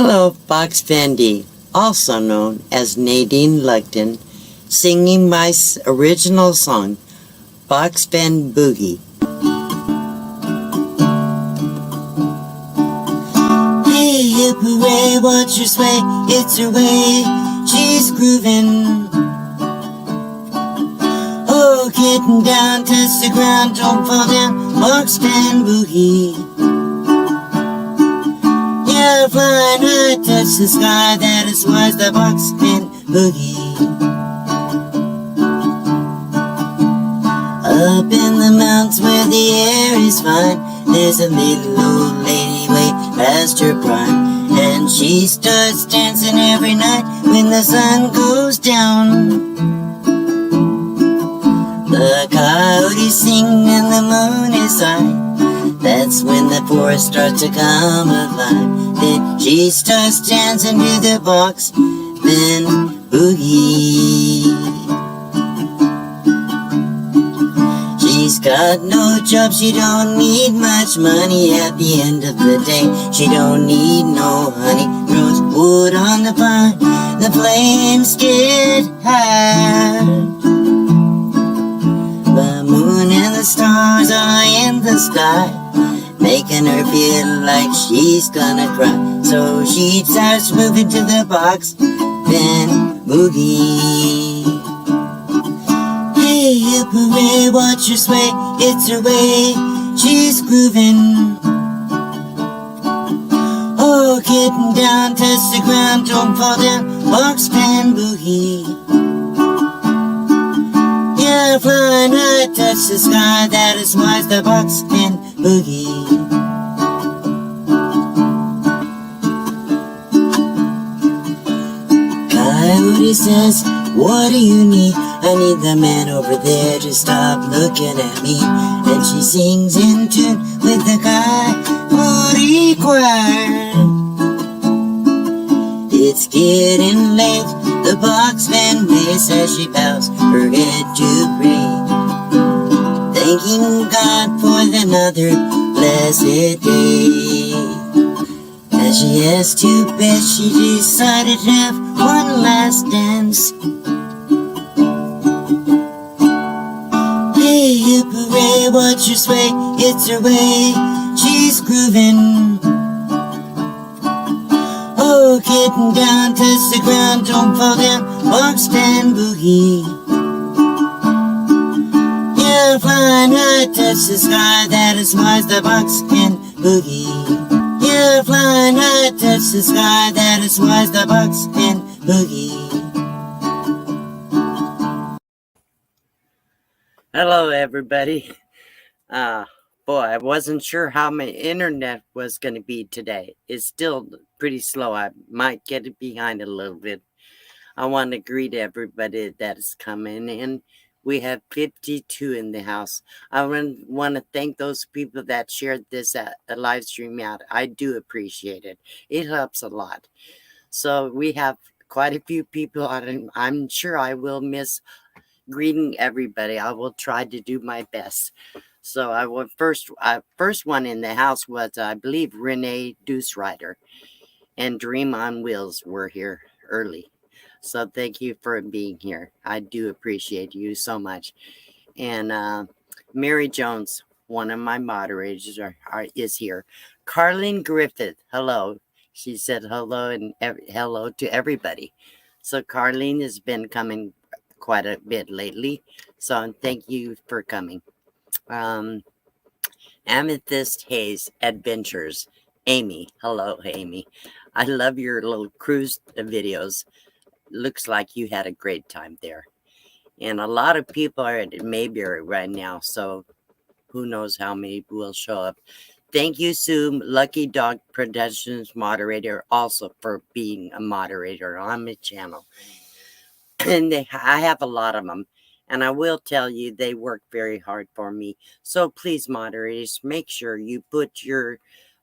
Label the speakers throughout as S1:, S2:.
S1: Hello, Box Van Dee, also known as Nadine Lugden, singing my original song, Box Van Boogie. Hey, hip hooray, watch her sway, it's her way, she's grooving. Oh, getting down, touch the ground, don't fall down, Box Van Boogie. Yeah, flying high, touch the sky, that is why's the Box Van Boogie. Up in the mountains where the air is fine, there's a little old lady way past her prime, and she starts dancing every night when the sun goes down. The coyotes sing and the moon is high, that's when the forest starts to come alive. Then she starts dancing to the Box Van Boogie. She's got no job, she don't need much money. At the end of the day, she don't need no honey. Throws wood on the fire, the flames get high. The moon and the stars are in the sky, making her feel like she's gonna cry. So she starts moving to the Box Van Boogie. Hey, hip hooray, watch her sway, it's her way, she's grooving. Oh, getting down, touch the ground, don't fall down, Box Van Boogie. Yeah, flying high, touch the sky, that is why's the Box Van Boogie. Coyote says, what do you need? I need the man over there to stop looking at me. And she sings in tune with the coyote choir. It's getting late, the Box Van waits as she bows her head to pray, thanking God for another blessed day. As she has to bed, she decided to have one last dance. Hey, hip hooray, watch her sway, it's her way, she's grooving. Oh, getting down, touch the ground, don't fall down, Box Van Boogie. Yeah, flying high, touch the sky, that is why's the Box Van Boogie. Yeah, flying high, touch the sky, that is why's the Box Van Boogie. Hello, everybody. Boy, I wasn't sure how my internet was going to be today. It's still pretty slow. I might get it behind a little bit. I want to greet everybody that is coming in. We have 52 in the house. I want to thank those people that shared this live stream out. I do appreciate it. It helps a lot. So we have quite a few people on, and I'm sure I will miss greeting everybody. I will try to do my best. So I will first one in the house was, I believe, Renee Deuce-Rider, and Dream on Wheels were here early. So thank you for being here. I do appreciate you so much. And Mary Jones, one of my moderators, is here. Carlene Griffith, hello. She said hello and hello to everybody. So Carlene has been coming quite a bit lately. So thank you for coming. Amethyst Hayes Adventures. Amy, hello, Amy. I love your little cruise videos. Looks like you had a great time there. And a lot of people are at Mayberry right now, so who knows how many will show up. Thank you, Sue, Lucky Dog Productions moderator, also for being a moderator on my channel. And I have a lot of them. And I will tell you, they work very hard for me. So please, moderators, make sure you put your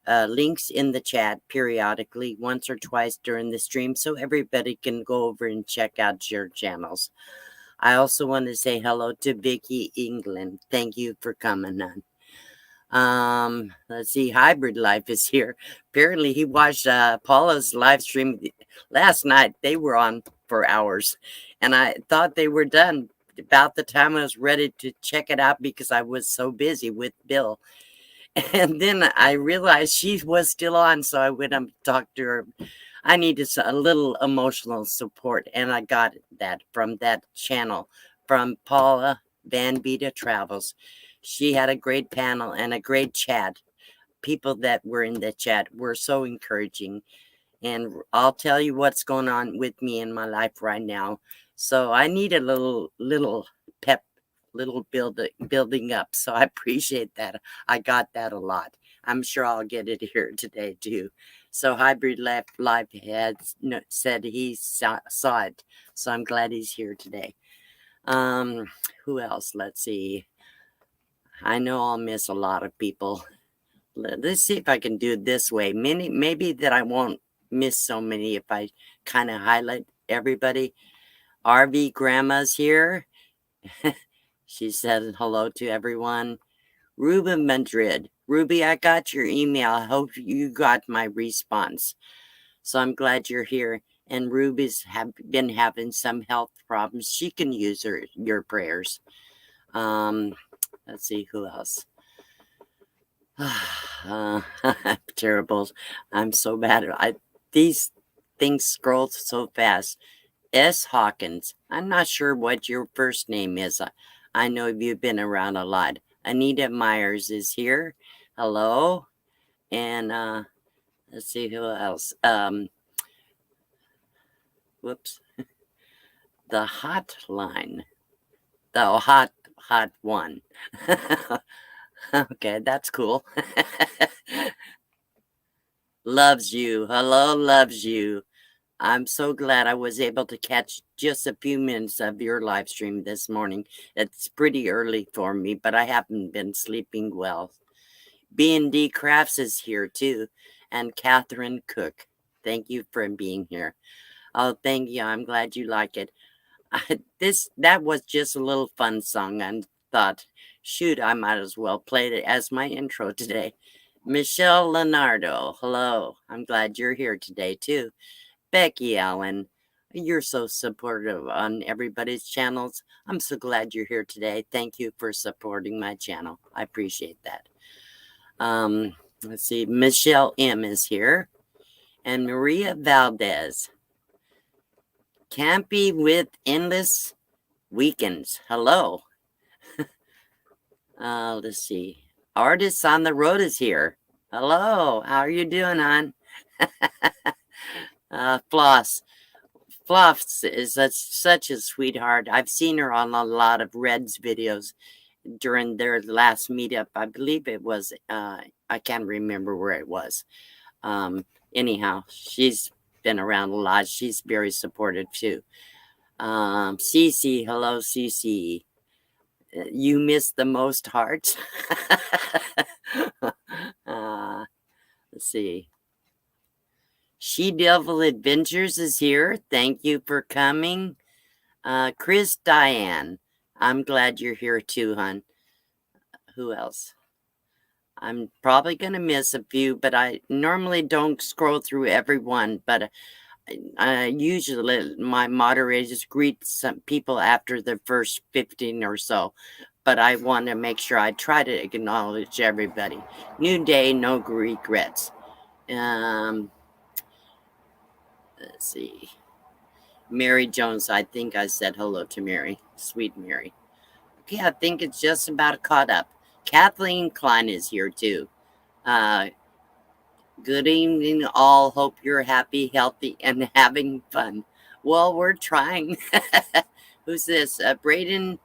S1: links in the chat periodically, once or twice during the stream, so everybody can go over and check out your channels. I also want to say hello to Vicky England. Thank you for coming on. Let's see, Hybrid Life is here. Apparently he watched Paula's live stream last night. They were on for hours, and I thought they were done about the time I was ready to check it out because I was so busy with Bill. And then I realized she was still on, so I went up and talked to her. I needed a little emotional support, and I got that from that channel from Paula Van Dee Travels. She had a great panel and a great chat. People that were in the chat were so encouraging. And I'll tell you what's going on with me in my life right now. So I need a little pep, little building up. So I appreciate that. I got that a lot. I'm sure I'll get it here today too. So Hybrid Life had said he saw it. So I'm glad he's here today. Who else? Let's see. I know I'll miss a lot of people. Let's see if I can do it this way. Maybe that I won't miss so many if I kind of highlight everybody. RV Grandma's here. She said hello to everyone. Ruby Madrid. Ruby, I got your email. I hope you got my response. So I'm glad you're here. And Ruby's been having some health problems. She can use your prayers. Let's see who else. Terrible. I'm so bad. These things scroll so fast. S. Hawkins. I'm not sure what your first name is. I know you've been around a lot. Anita Myers is here. Hello. And let's see who else. Whoops. The hotline. The hot one. Okay, that's cool. Loves you. Hello, loves you. I'm so glad I was able to catch just a few minutes of your live stream this morning. It's pretty early for me, but I haven't been sleeping well. B&D Crafts is here too, and Catherine Cook. Thank you for being here. Oh, thank you. I'm glad you like it. That was just a little fun song, and thought, shoot, I might as well play it as my intro today. Michelle Leonardo, hello. I'm glad you're here today too. Becky Allen, you're so supportive on everybody's channels. I'm so glad you're here today. Thank you for supporting my channel. I appreciate that. Let's see. Michelle M is here. And Maria Valdez. Campy with Endless Weekends. Hello. Let's see. Artists on the Road is here. Hello. How are you doing, hon? Floss. Floss is such a sweetheart. I've seen her on a lot of Red's videos during their last meetup. I believe it was, I can't remember where it was. Anyhow, she's been around a lot. She's very supportive too. Cece, hello, Cece. You missed the most hearts. Let's see. She Devil Adventures is here. Thank you for coming. Chris Diane. I'm glad you're here too, hon. Who else? I'm probably going to miss a few, but I normally don't scroll through everyone. But usually my moderators greet some people after the first 15 or so. But I want to make sure I try to acknowledge everybody. New day, no regrets. Let's see. Mary Jones, I think I said hello to Mary. Sweet Mary. Okay, I think it's just about caught up. Kathleen Klein is here too. Good evening, all. Hope you're happy, healthy, and having fun. Well, we're trying. Who's this? Braden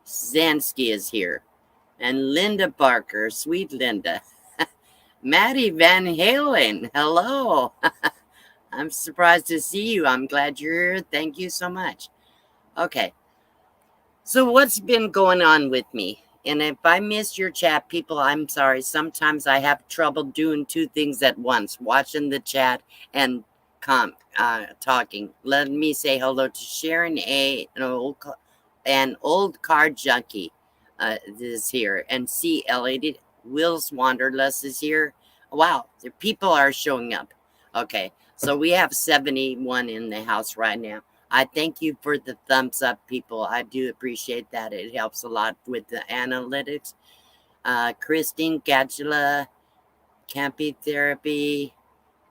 S1: Zansky is here. And Linda Barker, sweet Linda. Maddie Van Halen, hello. I'm surprised to see you. I'm glad you're here. Thank you so much. Okay. So what's been going on with me? And if I missed your chat, people, I'm sorry. Sometimes I have trouble doing two things at once, watching the chat and talking. Let me say hello to Sharon A, an old car junkie. is here. And see, Elliot, Will's Wanderlust is here. Wow, the people are showing up. Okay, so we have 71 in the house right now. I thank you for the thumbs up, people. I do appreciate that. It helps a lot with the analytics. Christine Gadula, Campy Therapy,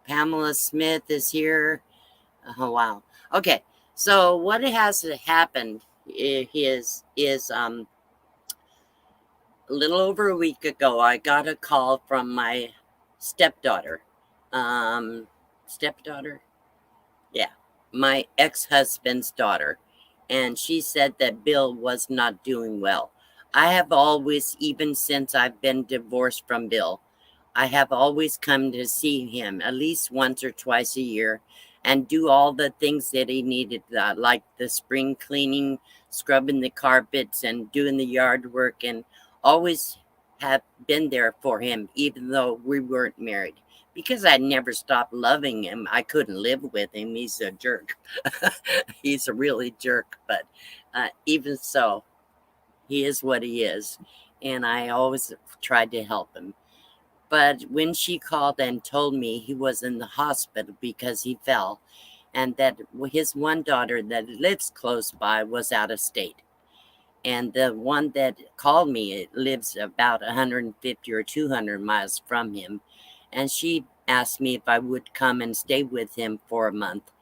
S1: Pamela Smith is here. Oh, wow. Okay, so what has happened is a little over a week ago, I got a call from my stepdaughter. Um, Stepdaughter? Yeah, my ex-husband's daughter. And she said that Bill was not doing well. I have always, even since I've been divorced from Bill, I have always come to see him at least once or twice a year and do all the things that he needed, like the spring cleaning, scrubbing the carpets, and doing the yard work, and always have been there for him, even though we weren't married. Because I never stopped loving him, I couldn't live with him. He's a jerk. He's a really jerk, but even so, he is what he is. And I always tried to help him. But when she called and told me he was in the hospital because he fell, and that his one daughter that lives close by was out of state, and the one that called me lives about 150 or 200 miles from him, and she asked me if I would come and stay with him for a month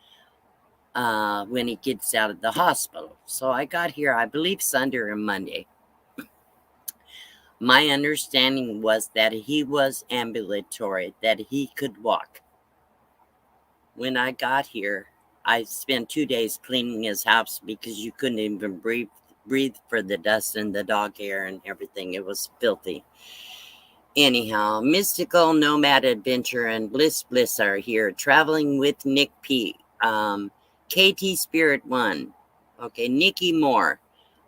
S1: when he gets out of the hospital. So I got here, I believe, Sunday or Monday. My understanding was that he was ambulatory, that he could walk. When I got here, I spent 2 days cleaning his house because you couldn't even breathe for the dust and the dog hair and everything. It was filthy. Anyhow, Mystical Nomad Adventure and Bliss are here, traveling with Nick P. KT Spirit One. Okay, Nikki Moore.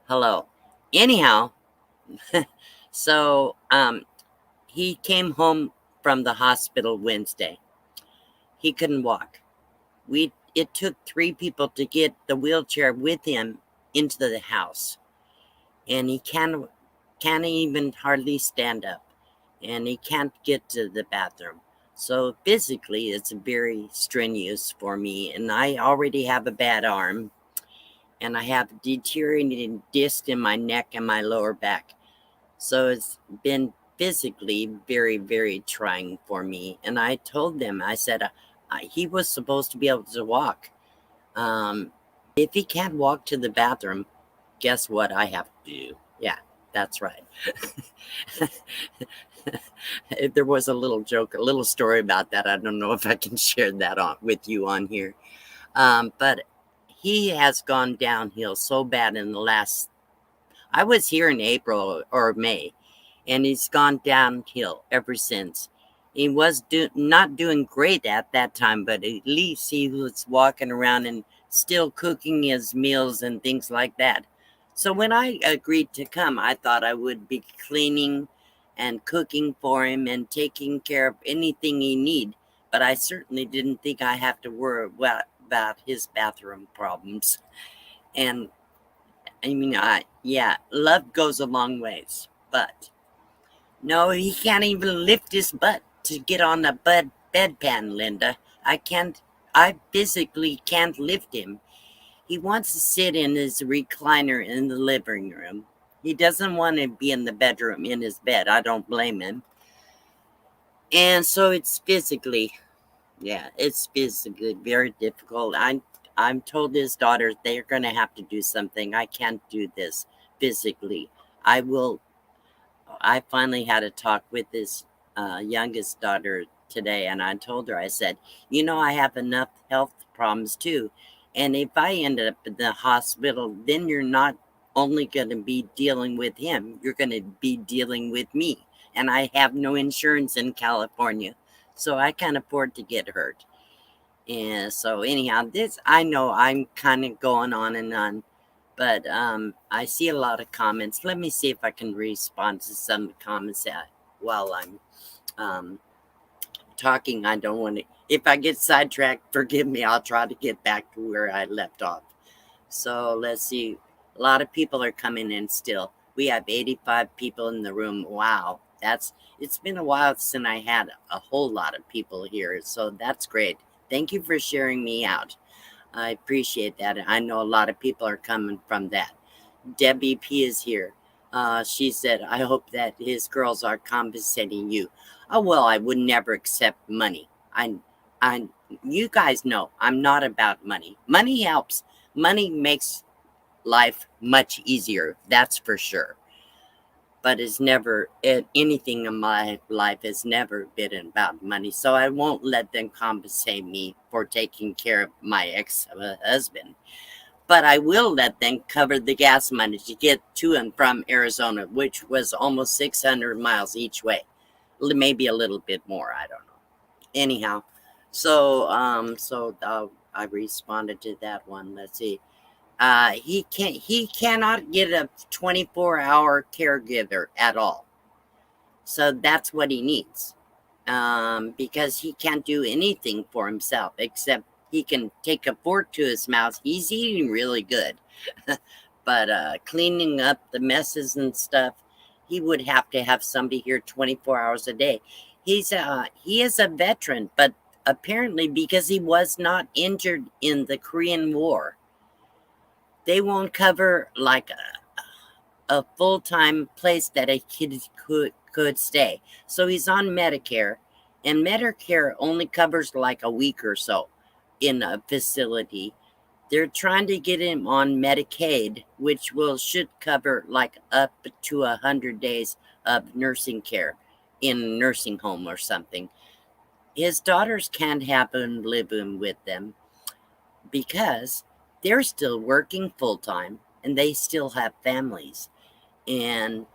S1: Hello. Anyhow, so he came home from the hospital Wednesday. He couldn't walk. It took 3 people to get the wheelchair with him into the house, and he can't even hardly stand up, and he can't get to the bathroom. So physically, it's very strenuous for me, and I already have a bad arm, and I have deteriorating disc in my neck and my lower back. So it's been physically very, very trying for me. And I told them, I said, he was supposed to be able to walk. If he can't walk to the bathroom, guess what I have to do? Yeah, that's right. There was a little joke, a little story about that. I don't know if I can share that with you on here. But he has gone downhill so bad in the last, I was here in April or May, and he's gone downhill ever since. He was not doing great at that time, but at least he was walking around and still cooking his meals and things like that. So when I agreed to come, I thought I would be cleaning and cooking for him and taking care of anything he need. But I certainly didn't think I have to worry about his bathroom problems. And I mean, yeah, love goes a long ways, but no, he can't even lift his butt to get on the bedpan, Linda. I physically can't lift him. He wants to sit in his recliner in the living room. He doesn't want to be in the bedroom in his bed. I don't blame him. And so it's physically very difficult. I'm told his daughters they're going to have to do something. I can't do this physically. I finally had a talk with his youngest daughter today, and I told her, I said, I have enough health problems too. And if I end up in the hospital, then you're not only going to be dealing with him, you're going to be dealing with me. And I have no insurance in California, so I can't afford to get hurt. And so anyhow, I know I'm kind of going on and on, but I see a lot of comments. Let me see if I can respond to some comments while I'm talking. I don't want to, if I get sidetracked, forgive me. I'll try to get back to where I left off. So let's see. A lot of people are coming in still. We have 85 people in the room. Wow. It's been a while since I had a whole lot of people here. So that's great. Thank you for sharing me out. I appreciate that. I know a lot of people are coming from that. Debbie P is here. She said, I hope that his girls are compensating you. Oh, well, I would never accept money. I, you guys know I'm not about money. Money helps. Money makes life much easier. That's for sure. But it's never, anything in my life has never been about money. So I won't let them compensate me for taking care of my ex-husband. But I will let them cover the gas money to get to and from Arizona, which was almost 600 miles each way. Maybe a little bit more. I don't know. Anyhow, I responded to that one. Let's see. He cannot get a 24-hour caregiver at all. So that's what he needs. Because he can't do anything for himself except he can take a fork to his mouth. He's eating really good. But cleaning up the messes and stuff, he would have to have somebody here 24 hours a day. He is a veteran, but apparently because he was not injured in the Korean War, they won't cover like a full-time place that a kid could stay. So he's on Medicare, and Medicare only covers like a week or so in a facility. They're trying to get him on Medicaid, which should cover like up to 100 days of nursing care in a nursing home or something. His daughters can't have him live with them because they're still working full-time and they still have families. And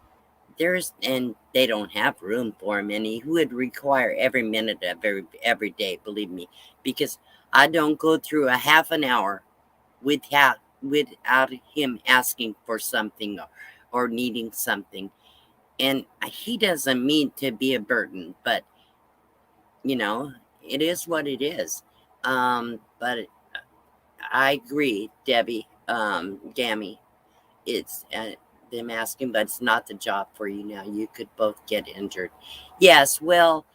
S1: they don't have room for him, and he would require every minute of every day, believe me, because I don't go through a half an hour without him asking for something or needing something. And he doesn't mean to be a burden, but it is what it is. But I agree, Debbie, Gammy. It's them asking, but it's not the job for you now. You could both get injured. Yes, well,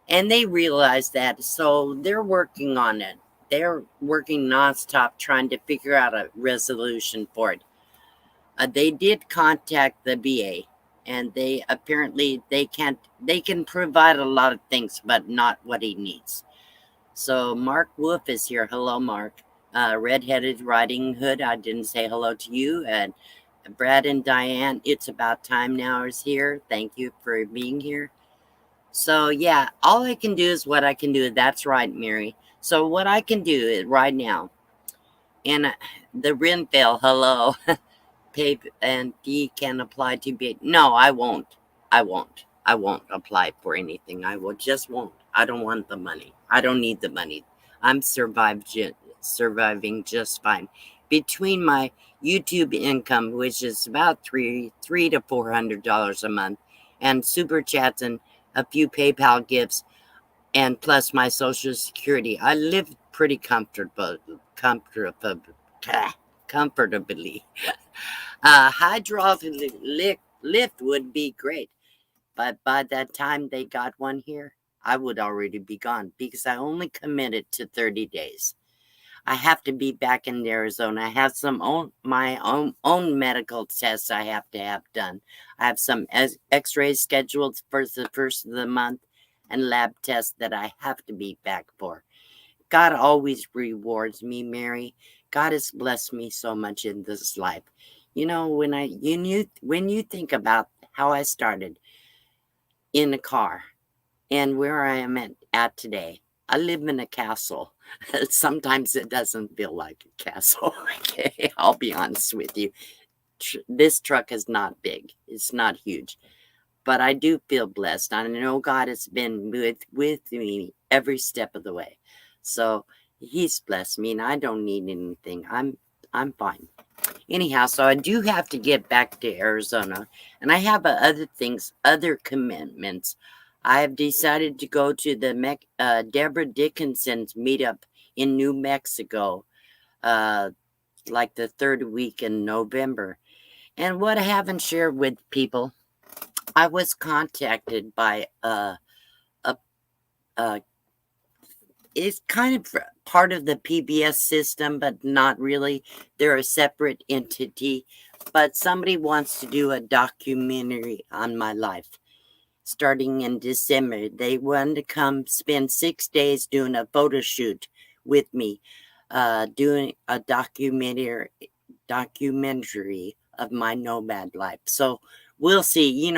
S1: and they realize that, so they're working on it. They're working nonstop trying to figure out a resolution for it. They did contact the VA, and they can provide a lot of things, but not what he needs. So Mark Wolf is here. Hello, Mark. Redheaded Riding Hood, I didn't say hello to you. And Brad and Diane, it's about time now is here. Thank you for being here. So yeah, all I can do is what I can do. That's right, Mary. So what I can do is right now, and the Renville, hello, pay and D can apply to be. No, I won't. I won't apply for anything. I won't. I don't want the money. I don't need the money. I'm surviving just fine. Between my YouTube income, which is about $300 to $400 a month, and super chats and a few PayPal gifts, and plus my Social Security, I live pretty comfortably. Hydraulic lift would be great, but by that time they got one here, I would already be gone because I only committed to 30 days. I have to be back in Arizona. I have my own medical tests I have to have done. I have some x-rays scheduled for the first of the month and lab tests that I have to be back for. God always rewards me, Mary. God has blessed me so much in this life. When you think about how I started in a car and where I am at today, I live in a castle. Sometimes it doesn't feel like a castle. Okay, I'll be honest with you. This truck is not big. It's not huge. But I do feel blessed. I know God has been with me every step of the way. So he's blessed me and I don't need anything. I'm fine. Anyhow, so I do have to get back to Arizona, and I have other commitments. I have decided to go to the Deborah Dickinson's meetup in New Mexico, like the third week in November. And what I haven't shared with people, I was contacted by a, a it's kind of part of the PBS system, but not really. They're a separate entity. But somebody wants to do a documentary on my life starting in December. They wanted to come spend 6 days doing a photo shoot with me, doing a documentary of my nomad life. So we'll see.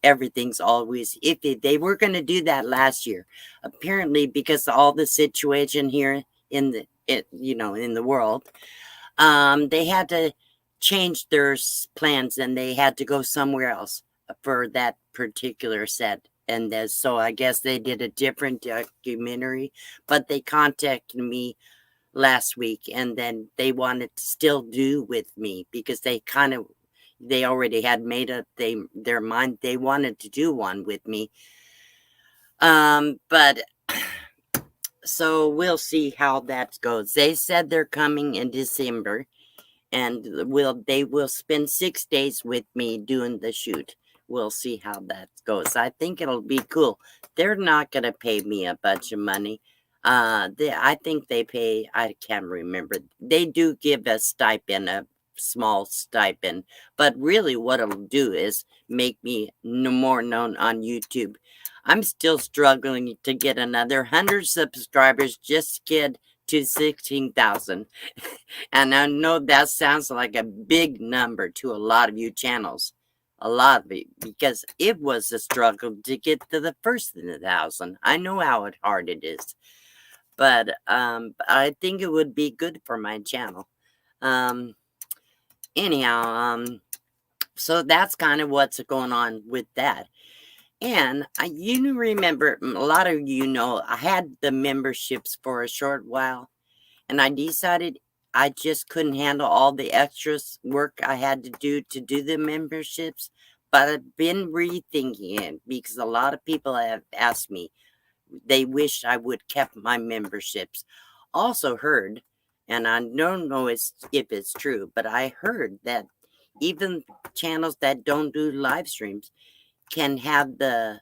S1: Everything's always they were going to do that last year, apparently because of all the situation here in the world. They had to change their plans and they had to go somewhere else for that particular set. And so I guess they did a different documentary, but they contacted me last week and then they wanted to still do with me because they already had made up their mind. They wanted to do one with me. But so we'll see how that goes. They said they're coming in December and they will spend 6 days with me doing the shoot. We'll see how that goes. I think it'll be cool. They're not going to pay me a bunch of money. I think they pay. I can't remember. They do give a stipend, a small stipend, but really, what it'll do is make me more known on YouTube. I'm still struggling to get another 100 subscribers just to get to 16,000. And I know that sounds like a big number to a lot of you channels. A lot of it, because it was a struggle to get to the first 1,000. I know how hard it is. But I think it would be good for my channel. Um, anyhow, so that's kind of what's going on with that. And you remember, a lot of you know, I had the memberships for a short while. And I decided I just couldn't handle all the extras work I had to do the memberships. But I've been rethinking it because a lot of people have asked me, they wish I would kept my memberships. Also heard, and I don't know if it's true, but I heard that even channels that don't do live streams can have the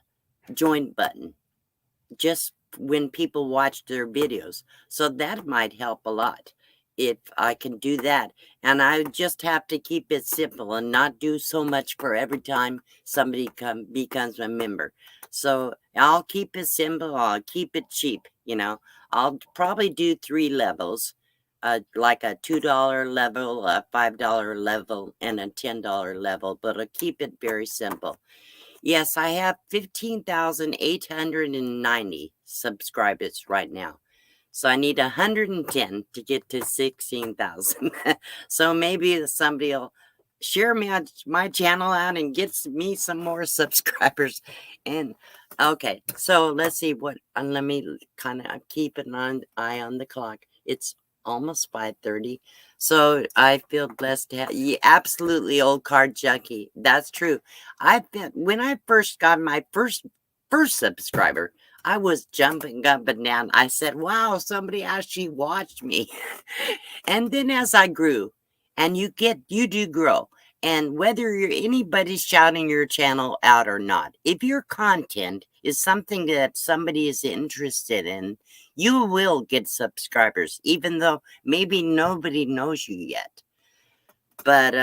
S1: join button just when people watch their videos. So that might help a lot if I can do that. And I just have to keep it simple and not do so much for every time somebody becomes a member. So I'll keep it simple. I'll keep it cheap. I'll probably do 3 levels. Like a $2 level, a $5 level, and a $10 level, but I'll keep it very simple. Yes, I have 15,890 subscribers right now. So I need 110 to get to 16,000. So maybe somebody will share my channel out and gets me some more subscribers. And okay, so let's see let me kind of keep an eye on the clock. It's almost 5:30. So I feel blessed to have you. Absolutely, old card junkie. That's true. When I first got my first subscriber, I was jumping up and down. I said, wow, somebody actually watched me. And then as I grew, and you do grow. And whether anybody's shouting your channel out or not, if your content is something that somebody is interested in, you will get subscribers, even though maybe nobody knows you yet. But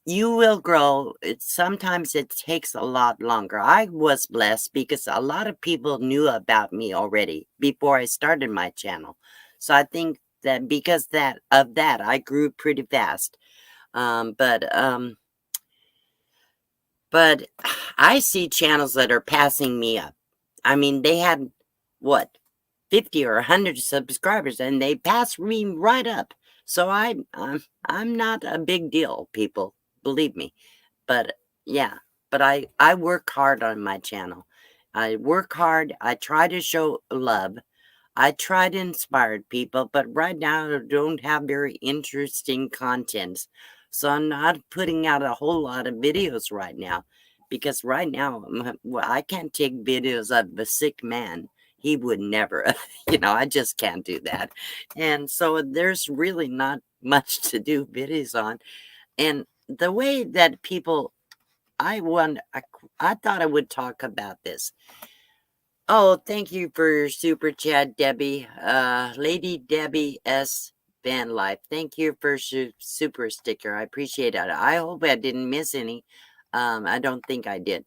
S1: you will grow. Sometimes it takes a lot longer. I was blessed because a lot of people knew about me already before I started my channel. So I think that because of that, I grew pretty fast. But I see channels that are passing me up. I mean, they had what, 50 or 100 subscribers, and they passed me right up. So I'm not a big deal, people. Believe me. But yeah, but I work hard on my channel. I work hard. I try to show love. I try to inspire people, but right now I don't have very interesting content. So I'm not putting out a whole lot of videos right now because right now I can't take videos of a sick man. He would never, I just can't do that. And so there's really not much to do videos on. And the way that people, I thought I would talk about this. Oh, thank you for your super chat, Debbie. Lady Debbie S. Van Life. Thank you for super sticker. I appreciate it. I hope I didn't miss any. I don't think I did.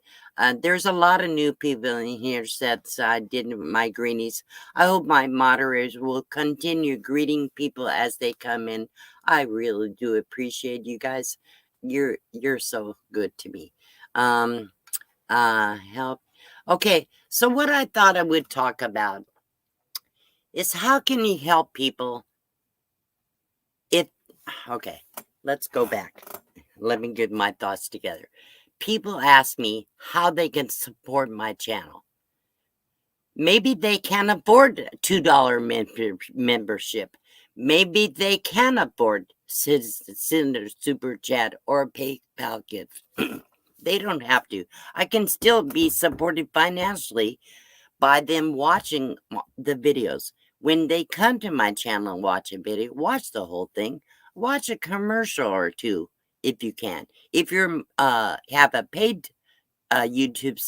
S1: There's a lot of new people in here since I did my greenies. I hope my moderators will continue greeting people as they come in. I really do appreciate you guys. You're so good to me. Help. Okay, so what I thought I would talk about is how can you help people if, okay, let's go back. Let me get my thoughts together. People ask me how they can support my channel. Maybe they can't afford a $2 membership. Maybe they can afford send a super chat or a PayPal gift. They don't have to. I can still be supported financially by them watching the videos. When they come to my channel and watch a video, watch the whole thing. Watch a commercial or two if you can. If you're have a paid YouTube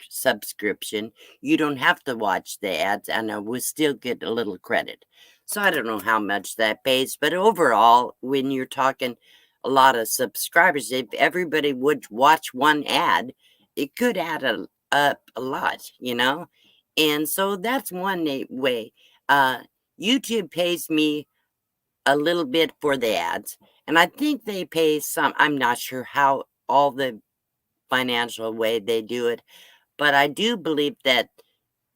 S1: subscription, you don't have to watch the ads, and I will still get a little credit. So I don't know how much that pays, but overall, when you're talking a lot of subscribers, if everybody would watch one ad, it could add up a lot, you know? And so that's one way. YouTube pays me a little bit for the ads, and I think they pay some. I'm not sure how all the financial way they do it, but I do believe that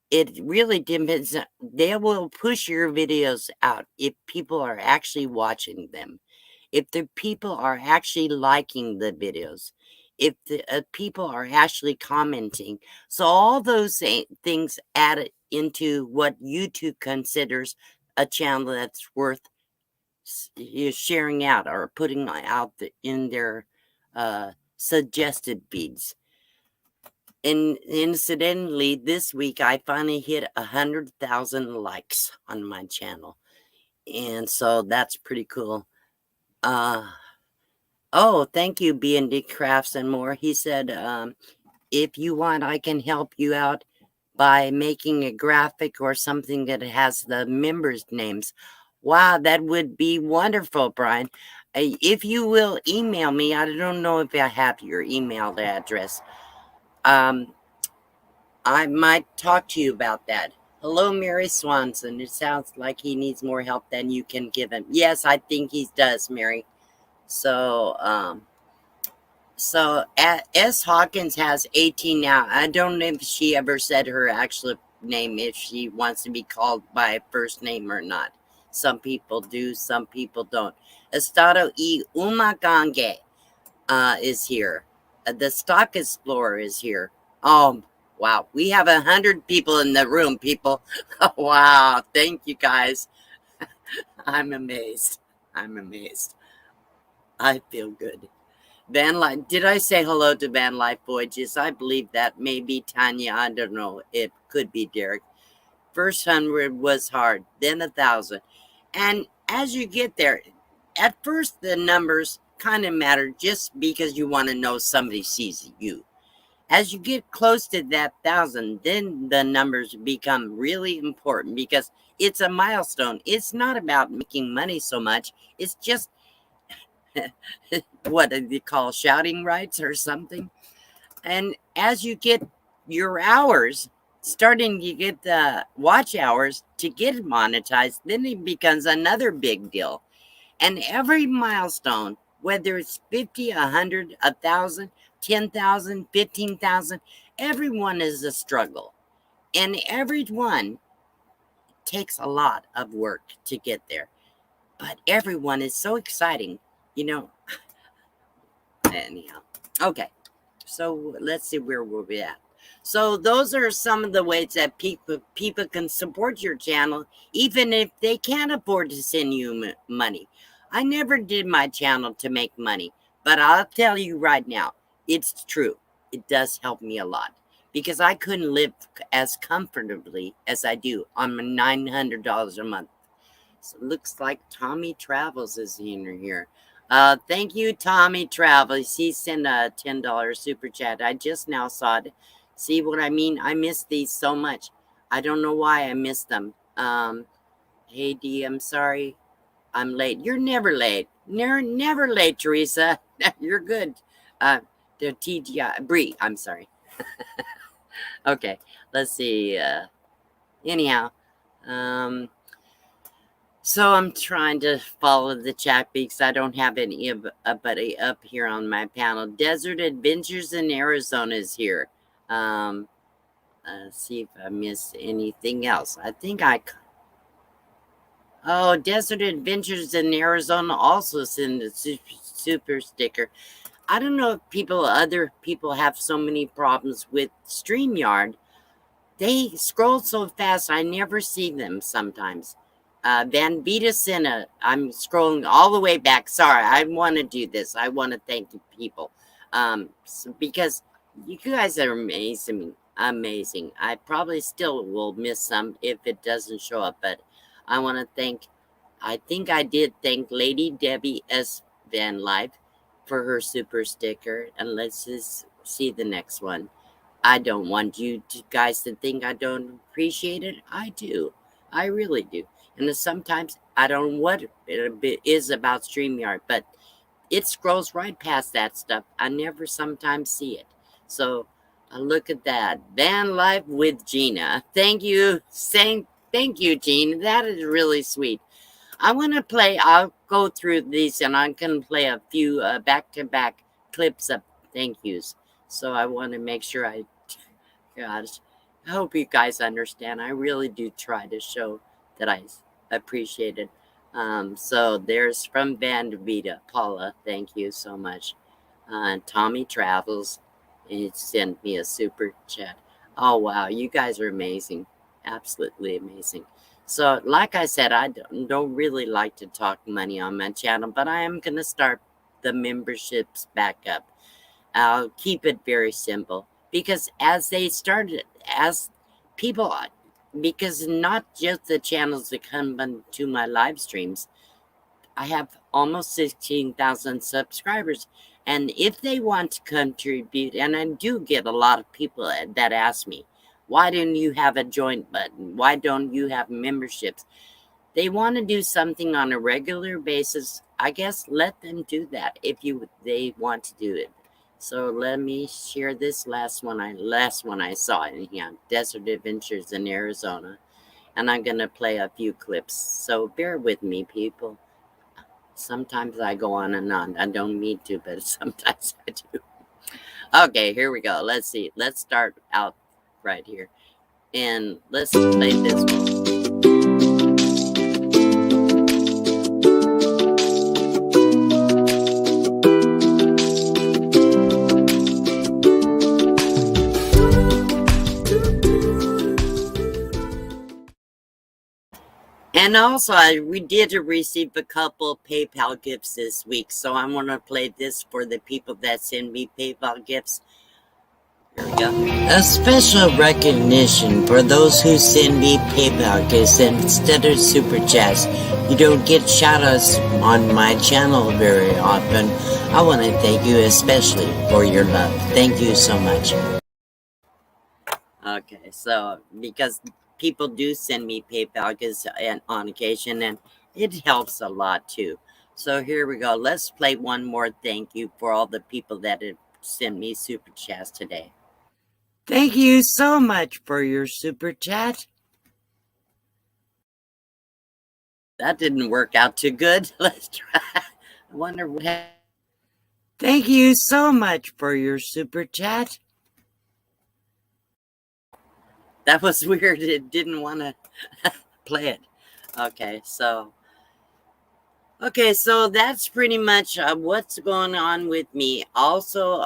S1: it really depends. They will push your videos out if people are actually watching them, if the people are actually liking the videos, if the people are actually commenting. So all those things add into what YouTube considers a channel that's worth sharing out or putting out in their suggested feeds. And incidentally, this week I finally hit 100,000 likes on my channel, and so that's pretty cool. Oh, thank you, B&D Crafts and More. He said, if you want, I can help you out by making a graphic or something that has the members' names. Wow, that would be wonderful, Brian. If you will email me, I don't know if I have your email address. I might talk to you about that. Hello, Mary Swanson. It sounds like he needs more help than you can give him. Yes, I think he does, Mary. So, S. Hawkins has 18 now. I don't know if she ever said her actual name, if she wants to be called by a first name or not. Some people do, some people don't. Estado y Umagange is here. The Stock Explorer is here. Wow, we have 100 people in the room, people. Wow, thank you guys. I'm amazed. I'm amazed. I feel good. Van Life, did I say hello to Van Life Voyages? I believe that may be Tanya. I don't know. It could be Derek. First 100 was hard, then 1,000. And as you get there, at first the numbers kind of matter just because you want to know somebody sees you. As you get close to that 1,000, then the numbers become really important because it's a milestone. It's not about making money so much. It's just what do they call shouting rights or something. And as you get your hours, starting to get the watch hours to get monetized, then it becomes another big deal. And every milestone, whether it's 50, 100, 1,000, 10,000, 15,000, everyone is a struggle. And every one takes a lot of work to get there. But everyone is so exciting, you know. Anyhow, okay. So let's see where we'll be at. So those are some of the ways that people can support your channel, even if they can't afford to send you money. I never did my channel to make money, but I'll tell you right now, it's true. It does help me a lot because I couldn't live as comfortably as I do on my $900 a month. So it looks like Tommy Travels is in here. Thank you, Tommy Travels. He sent a $10 super chat. I just now saw it. See what I mean? I miss these so much. I don't know why I missed them. Hey D, I'm sorry. I'm late. You're never late. Never late, Teresa. You're good. The TGI Bree, I'm sorry. Okay, let's see. Anyhow, um, so I'm trying to follow the chat because I don't have anybody up here on my panel. Desert Adventures in Arizona is here. See if I missed anything else. I think Oh, Desert Adventures in Arizona also send a super sticker. I don't know if other people have so many problems with StreamYard. They scroll so fast, I never see them sometimes. Van Vita Senna, I'm scrolling all the way back. Sorry, I want to do this. I want to thank the people because you guys are amazing. Amazing. I probably still will miss some if it doesn't show up, but I want to thank, I think I did thank Lady Debbie S. Van Life for her super sticker. And let's just see the next one. I don't want you guys to think I don't appreciate it. I do. I really do. And sometimes I don't know what it is about StreamYard, but it scrolls right past that stuff. I never sometimes see it. So look at that. Van Life with Gina. Thank you. Thank you, Gina. That is really sweet. I want to play, I'll go through these and I'm going to play a few back-to-back clips of thank yous. So I want to make sure gosh, I hope you guys understand. I really do try to show that I appreciate it. So there's from Van Vita, Paula, thank you so much. Tommy Travels, he sent me a super chat. Oh, wow, you guys are amazing. Absolutely amazing. So, like I said, I don't really like to talk money on my channel, but I am going to start the memberships back up. I'll keep it very simple because as people, because not just the channels that come to my live streams, I have almost 16,000 subscribers. And if they want to contribute, and I do get a lot of people that ask me, why don't you have a join button? Why don't you have memberships? They want to do something on a regular basis. I guess let them do that if they want to do it. So let me share this last one I saw in here, Desert Adventures in Arizona. And I'm going to play a few clips. So bear with me, people. Sometimes I go on and on. I don't mean to, but sometimes I do. Okay, here we go. Let's see. Let's start out right here. And let's play this one. And also, we did receive a couple PayPal gifts this week, so I want to play this for the people that send me PayPal gifts. Here we go. A special recognition for those who send me PayPal gifts instead of super chats. You don't get shoutouts on my channel very often. I want to thank you especially for your love. Thank you so much. Okay, so because people do send me PayPal on occasion, and it helps a lot too. So here we go. Let's play one more thank you for all the people that have sent me super chats today. Thank you so much for your super chat. That didn't work out too good. Let's try. I wonder what happened. Thank you so much for your super chat. That was weird. It didn't want to play it. Okay, so that's pretty much what's going on with me. Also,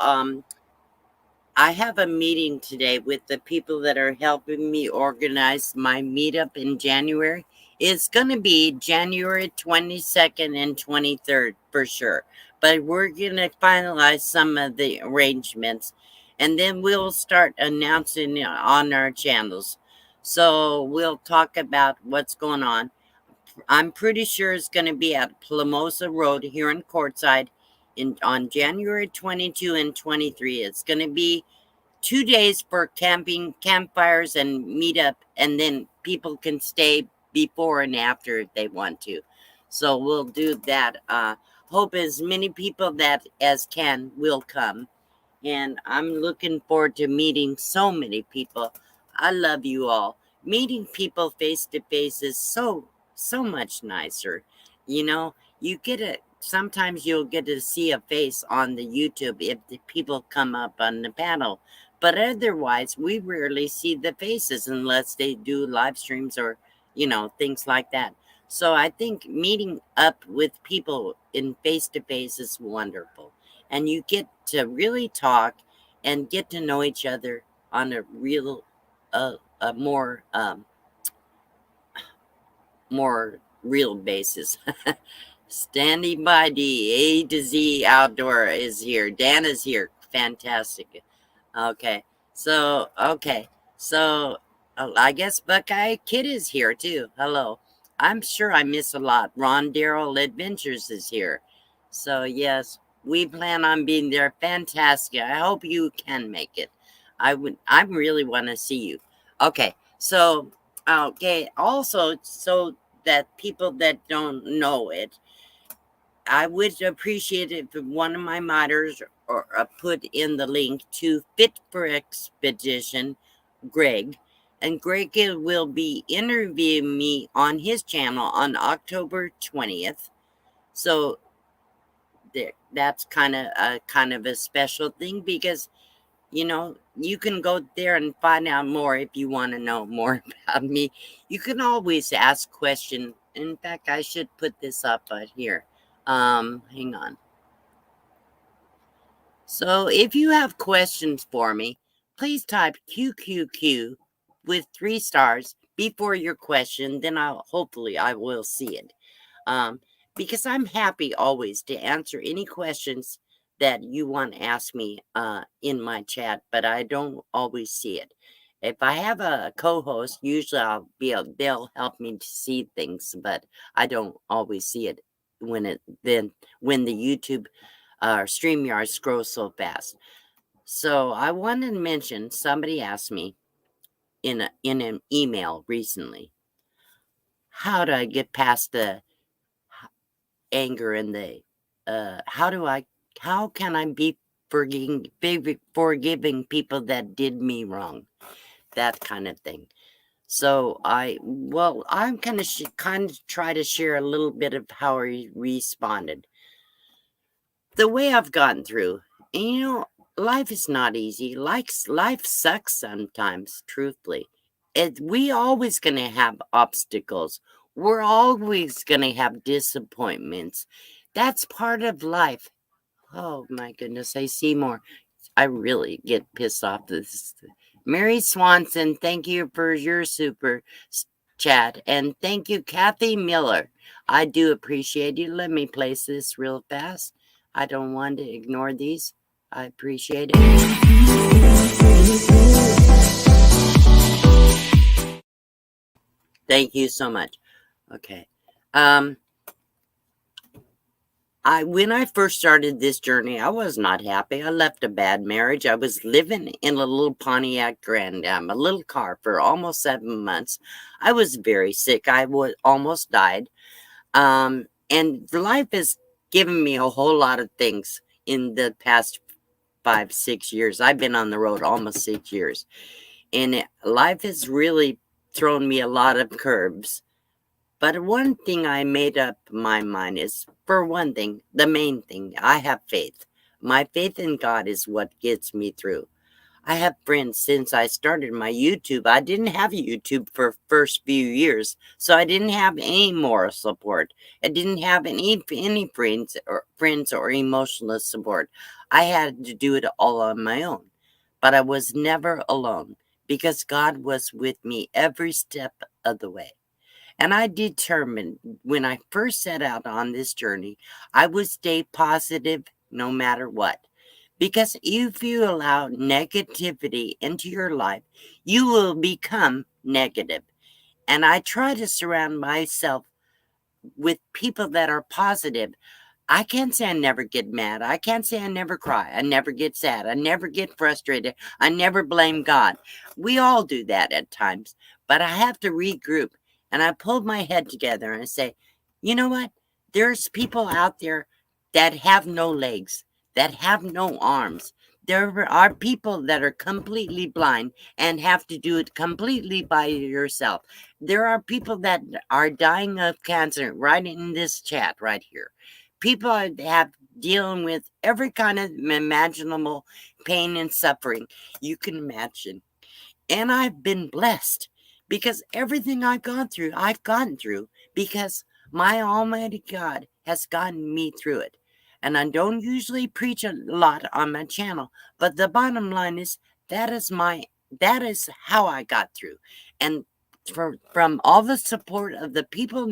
S1: I have a meeting today with the people that are helping me organize my meetup in January. It's going to be January 22nd and 23rd for sure. But we're going to finalize some of the arrangements. And then we'll start announcing on our channels. So we'll talk about what's going on. I'm pretty sure it's going to be at Plamosa Road here in Quartzsite on January 22 and 23. It's going to be 2 days for camping, campfires, and meetup, and then people can stay before and after if they want to. So we'll do that. Hope as many people that as can will come, and I'm looking forward to meeting so many people. I love you all. Meeting people face to face is so much nicer. You know, you get it. Sometimes you'll get to see a face on the YouTube if the people come up on the panel, but otherwise, we rarely see the faces unless they do live streams or things like that. So I think meeting up with people in face to face is wonderful, and you get to really talk and get to know each other on a real a more real basis. Standing by D, A to Z Outdoor is here. Dan is here. Fantastic. Okay, so I guess Buckeye Kid is here too. Hello. I'm sure I miss a lot. Ron Darrell Adventures is here. So yes, we plan on being there. Fantastic. I hope you can make it. I really want to see you. Okay, also, so that people that don't know it, I would appreciate it if one of my modders or put in the link to Fit for Expedition, Greg. And Greg will be interviewing me on his channel on October 20th. So that's kind of a special thing, because you can go there and find out more if you want to know more about me. You can always ask questions. In fact, I should put this up here. Hang on. So if you have questions for me, please type QQQ with 3 stars before your question. Then hopefully I will see it. Because I'm happy always to answer any questions that you want to ask me in my chat, but I don't always see it. If I have a co-host, usually they'll help me to see things, but I don't always see it when the YouTube StreamYard scrolls so fast. So I wanted to mention, somebody asked me in an email recently, how do I get past the anger and the how can I be forgiving people that did me wrong, that kind of thing. So I'm kind of try to share a little bit of how I responded, the way I've gotten through. And life is not easy. Life sucks sometimes, truthfully. We always gonna have obstacles. We're always gonna have disappointments. That's part of life. Oh my goodness, I see more. I really get pissed off this. Mary Swanson, thank you for your super chat. And thank you, Kathy Miller. I do appreciate you. Let me place this real fast. I don't want to ignore these. I appreciate it. Thank you so much. Okay. When I first started this journey, I was not happy. I left a bad marriage. I was living in a little Pontiac Grand Am, a little car, for almost 7 months. I was very sick. I almost died. And life has given me a whole lot of things in the past 5-6 years. I've been on the road almost 6 years. And life has really thrown me a lot of curves. But one thing I made up my mind is, for one thing, the main thing, I have faith. My faith in God is what gets me through. I have friends since I started my YouTube. I didn't have YouTube for first few years, so I didn't have any moral support. I didn't have any friends or emotional support. I had to do it all on my own. But I was never alone, because God was with me every step of the way. And I determined, when I first set out on this journey, I would stay positive no matter what. Because if you allow negativity into your life, you will become negative. And I try to surround myself with people that are positive. I can't say I never get mad. I can't say I never cry. I never get sad. I never get frustrated. I never blame God. We all do that at times. But I have to regroup. And I pulled my head together and I say, you know what? There's people out there that have no legs, that have no arms. There are people that are completely blind and have to do it completely by yourself. There are people that are dying of cancer right in this chat right here. People have dealing with every kind of imaginable pain and suffering you can imagine. And I've been blessed because everything I've gotten through because my Almighty God has gotten me through it. And I don't usually preach a lot on my channel, but the bottom line is that is how I got through. And from all the support of the people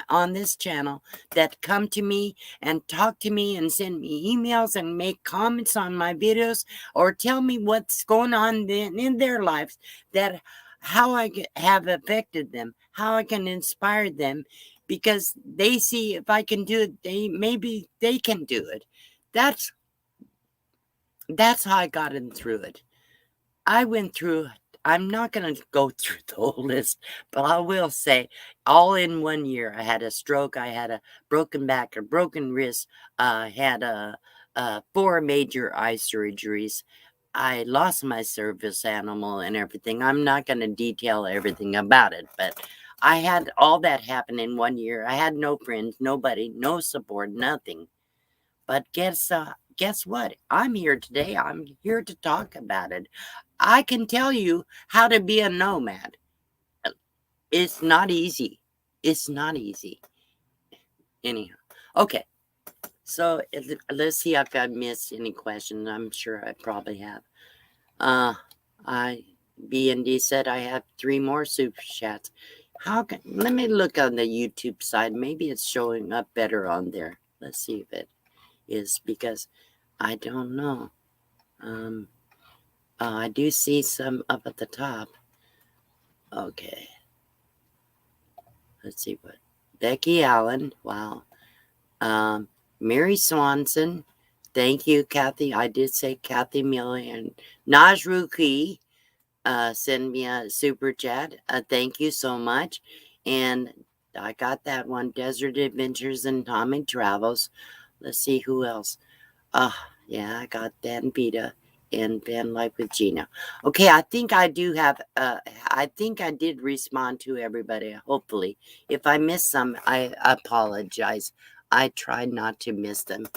S1: on this channel that come to me and talk to me and send me emails and make comments on my videos or tell me what's going on in their lives, that how have affected them, how I can inspire them, because they see if I can do it, maybe they can do it. That's how I got in through it. I went through, I'm not going to go through the whole list, but I will say all in 1 year, I had a stroke, I had a broken back, a broken wrist, had 4 major eye surgeries. I lost my service animal and everything. I'm not going to detail everything about it, but I had all that happen in 1 year. I had no friends, nobody, no support, nothing. But guess what? I'm here today. I'm here to talk about it. I can tell you how to be a nomad. It's not easy. It's not easy. Anyhow, okay. So let's see if I missed any questions. I'm sure I probably have. I B and D said I have 3 more super chats. Let me look on the YouTube side. Maybe it's showing up better on there. Let's see if it is, because I don't know. I do see some up at the top. Okay. Let's see what. Becky Allen. Wow. Mary Swanson. Thank you, Kathy. I did say Kathy Miller and Najruki. Send me a super chat. Thank you so much. And I got that one. Desert Adventures and Tommy Travels. Let's see who else. Yeah, I got Dan Vita and Van Life with Gina. Okay, I think I do have, I think I did respond to everybody, hopefully. If I missed some, I apologize. I try not to miss them.